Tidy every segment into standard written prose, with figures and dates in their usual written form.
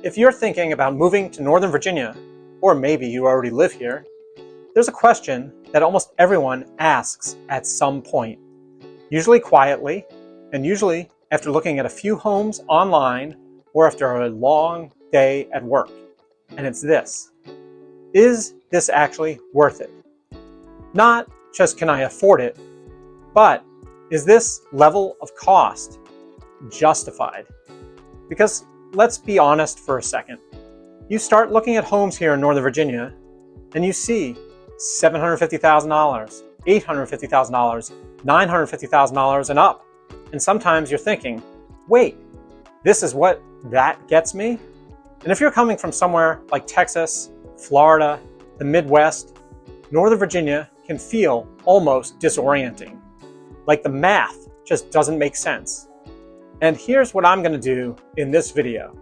If you're thinking about moving to Northern Virginia, or maybe you already live here, there's a question that almost everyone asks at some point, usually quietly, and usually after looking at a few homes online or after a long day at work. And it's this: is this actually worth it? Not just can I afford it, but is this level of cost justified? Because let's be honest for a second. You start looking at homes here in Northern Virginia and you see $750,000, $850,000, $950,000 and up. And sometimes you're thinking, wait, this is what that gets me? And if you're coming from somewhere like Texas, Florida, the Midwest, Northern Virginia can feel almost disorienting. Like the math just doesn't make sense. And here's what I'm going to do in this video.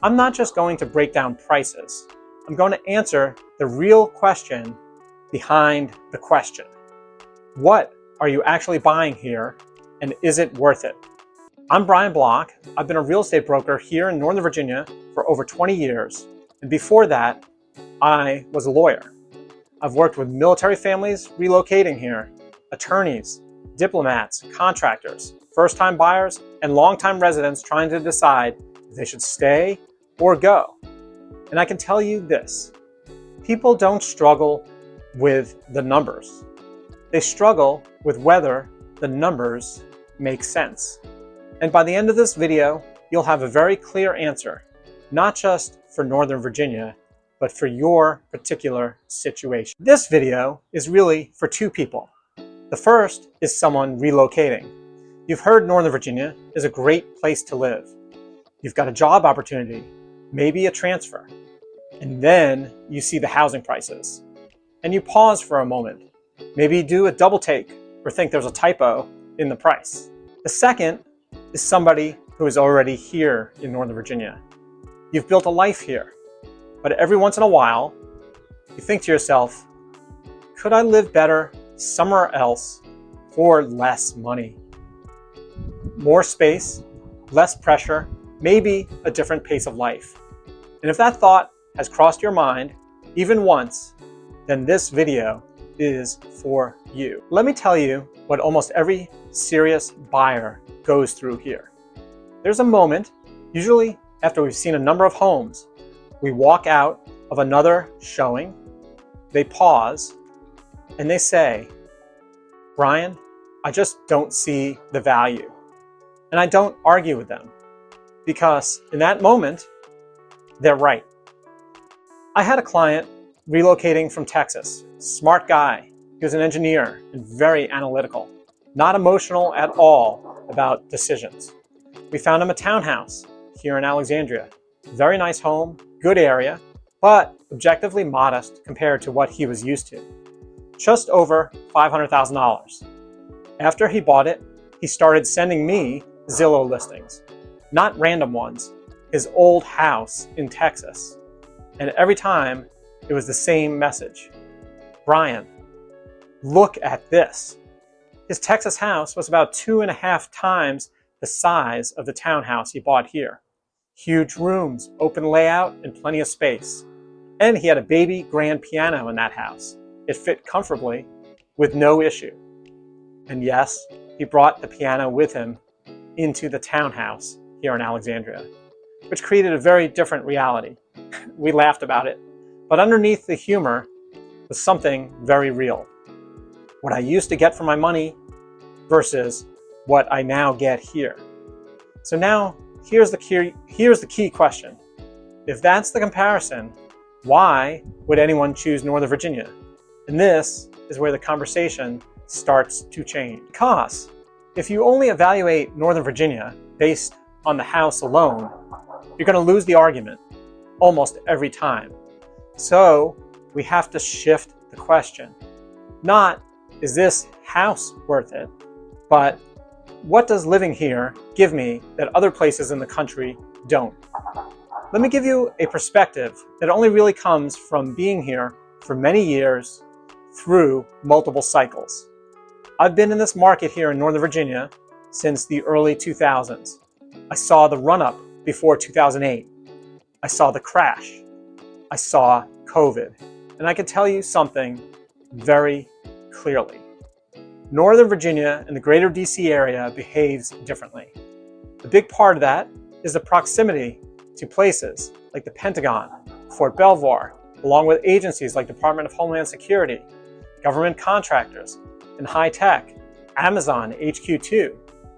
I'm not just going to break down prices. I'm going to answer the real question behind the question. What are you actually buying here, and is it worth it? I'm Brian Block. I've been a real estate broker here in Northern Virginia for over 20 years. And before that, I was a lawyer. I've worked with military families relocating here, attorneys, diplomats, contractors, first-time buyers, and long-time residents trying to decide if they should stay or go. And I can tell you this: people don't struggle with the numbers. They struggle with whether the numbers make sense. And by the end of this video, you'll have a very clear answer, not just for Northern Virginia, but for your particular situation. This video is really for two people. The first is someone relocating. You've heard Northern Virginia is a great place to live. You've got a job opportunity, maybe a transfer. And then you see the housing prices. And you pause for a moment. Maybe do a double take or think there's a typo in the price. The second is somebody who is already here in Northern Virginia. You've built a life here, but every once in a while, you think to yourself, could I live better somewhere else for less money? More space, less pressure, maybe a different pace of life. And if that thought has crossed your mind even once, then this video is for you. Let me tell you what almost every serious buyer goes through here. There's a moment, usually after we've seen a number of homes, we walk out of another showing, they pause, and they say, Brian, I just don't see the value. And I don't argue with them, because in that moment, they're right. I had a client relocating from Texas, smart guy. He was an engineer and very analytical, not emotional at all about decisions. We found him a townhouse here in Alexandria. Very nice home, good area, but objectively modest compared to what he was used to. Just over $500,000. After he bought it, he started sending me Zillow listings, not random ones, his old house in Texas. And every time it was the same message. Brian, look at this. His Texas house was about 2.5 times the size of the townhouse he bought here. Huge rooms, open layout, and plenty of space. And he had a baby grand piano in that house. It fit comfortably with no issue. And yes, he brought the piano with him into the townhouse here in Alexandria, which created a very different reality. We laughed about it, but underneath the humor was something very real. What I used to get for my money versus what I now get here. So now, here's the key question. If that's the comparison, why would anyone choose Northern Virginia? And this is where the conversation starts to change. Because if you only evaluate Northern Virginia based on the house alone, you're going to lose the argument almost every time. So we have to shift the question. Not, is this house worth it? But what does living here give me that other places in the country don't? Let me give you a perspective that only really comes from being here for many years through multiple cycles. I've been in this market here in Northern Virginia since the early 2000s. I saw the run-up before 2008. I saw the crash. I saw COVID. And I can tell you something very clearly. Northern Virginia and the greater DC area behaves differently. A big part of that is the proximity to places like the Pentagon, Fort Belvoir, along with agencies like Department of Homeland Security, government contractors, and high tech, Amazon, HQ2.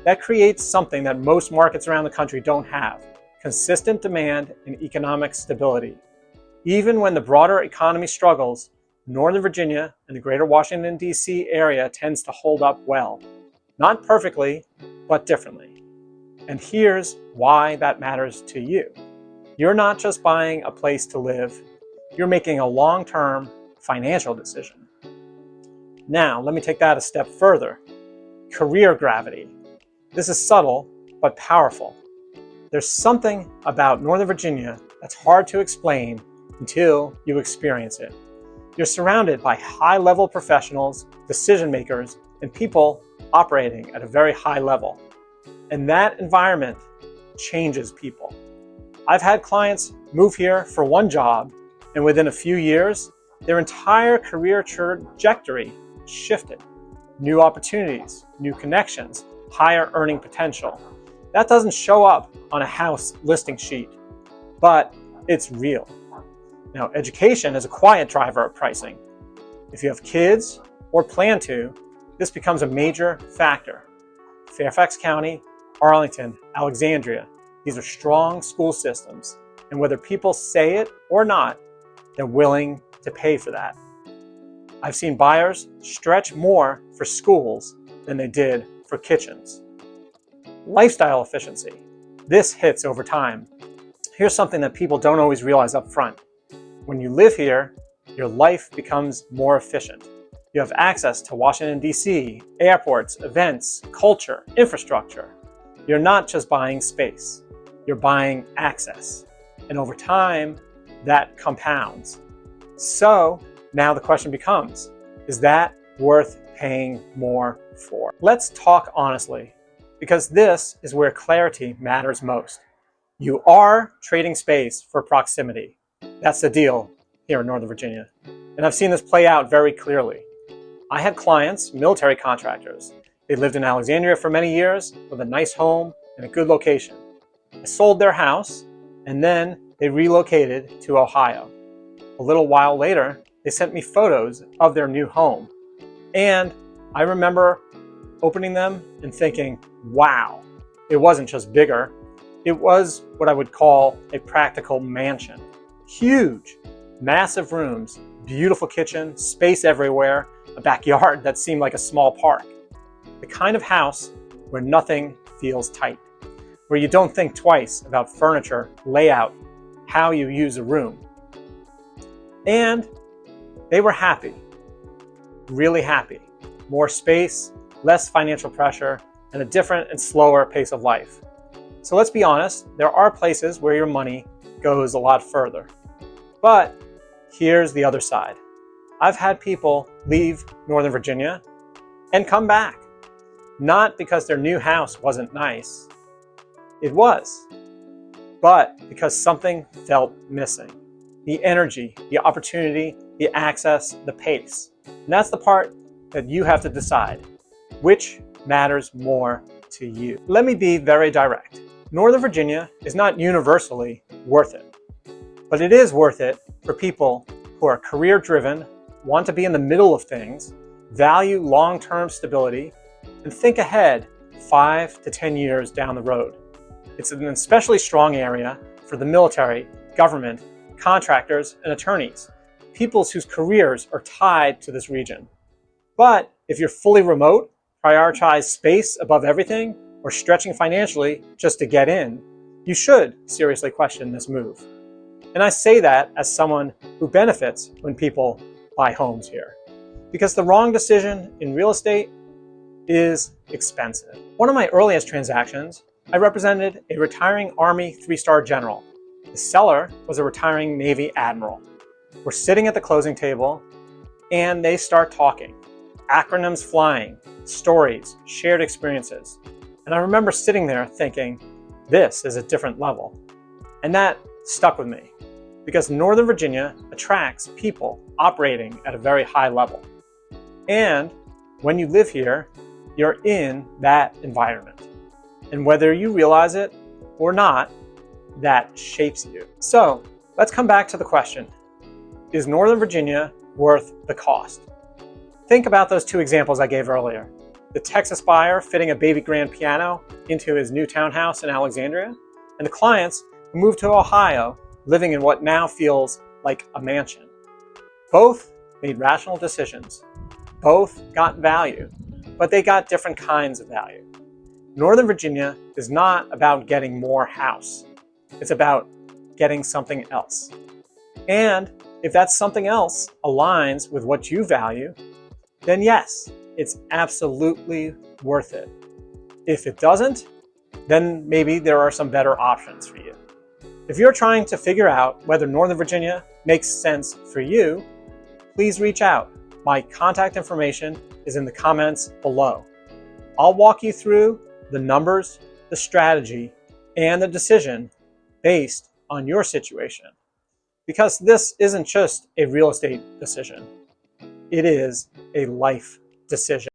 That creates something that most markets around the country don't have: consistent demand and economic stability. Even when the broader economy struggles, Northern Virginia and the greater Washington, D.C. area tends to hold up well. Not perfectly, but differently. And here's why that matters to you. You're not just buying a place to live, you're making a long-term financial decision. Now, let me take that a step further. Career gravity. This is subtle, but powerful. There's something about Northern Virginia that's hard to explain until you experience it. You're surrounded by high-level professionals, decision makers, and people operating at a very high level. And that environment changes people. I've had clients move here for one job, and within a few years, their entire career trajectory shifted. New opportunities, new connections, higher earning potential. That doesn't show up on a house listing sheet, but it's real. Now, education is a quiet driver of pricing. If you have kids or plan to, this becomes a major factor. Fairfax County, Arlington, Alexandria, these are strong school systems, and whether people say it or not, they're willing to pay for that. I've seen buyers stretch more for schools than they did for kitchens. Lifestyle efficiency. This hits over time. Here's something that people don't always realize up front. When you live here, your life becomes more efficient. You have access to Washington, D.C., airports, events, culture, infrastructure. You're not just buying space, you're buying access. And over time, that compounds. So now the question becomes, is that worth paying more for? Let's talk honestly, because this is where clarity matters most. You are trading space for proximity. That's the deal here in Northern Virginia. And I've seen this play out very clearly. I had clients, military contractors. They lived in Alexandria for many years with a nice home and a good location. I sold their house, and then they relocated to Ohio. A little while later, they sent me photos of their new home. And I remember opening them and thinking, wow, it wasn't just bigger. It was what I would call a practical mansion. Huge, massive rooms, beautiful kitchen, space everywhere, a backyard that seemed like a small park. The kind of house where nothing feels tight, where you don't think twice about furniture, layout, how you use a room. And they were happy, really happy. More space, less financial pressure, and a different and slower pace of life. So let's be honest, there are places where your money goes a lot further. But here's the other side. I've had people leave Northern Virginia and come back. Not because their new house wasn't nice. It was. But because something felt missing. The energy, the opportunity, the access, the pace. And that's the part that you have to decide. Which matters more to you? Let me be very direct. Northern Virginia is not universally worth it. But it is worth it for people who are career-driven, want to be in the middle of things, value long-term stability, and think ahead 5 to 10 years down the road. It's an especially strong area for the military, government, contractors, and attorneys, people whose careers are tied to this region. But if you're fully remote, prioritize space above everything, or stretching financially just to get in, you should seriously question this move. And I say that as someone who benefits when people buy homes here. Because the wrong decision in real estate is expensive. One of my earliest transactions, I represented a retiring Army 3-star general. The seller was a retiring Navy Admiral. We're sitting at the closing table and they start talking. Acronyms flying, stories, shared experiences. And I remember sitting there thinking, this is a different level. And that stuck with me because Northern Virginia attracts people operating at a very high level. And when you live here, you're in that environment. And whether you realize it or not, that shapes you. So let's come back to the question, is Northern Virginia worth the cost? Think about those two examples I gave earlier. The Texas buyer fitting a baby grand piano into his new townhouse in Alexandria, and the clients who moved to Ohio living in what now feels like a mansion. Both made rational decisions. Both got value, but they got different kinds of value. Northern Virginia is not about getting more house. It's about getting something else. And if that something else aligns with what you value, then yes, it's absolutely worth it. If it doesn't, then maybe there are some better options for you. If you're trying to figure out whether Northern Virginia makes sense for you, please reach out. My contact information is in the comments below. I'll walk you through the numbers, the strategy, and the decision based on your situation. Because this isn't just a real estate decision. It is a life decision.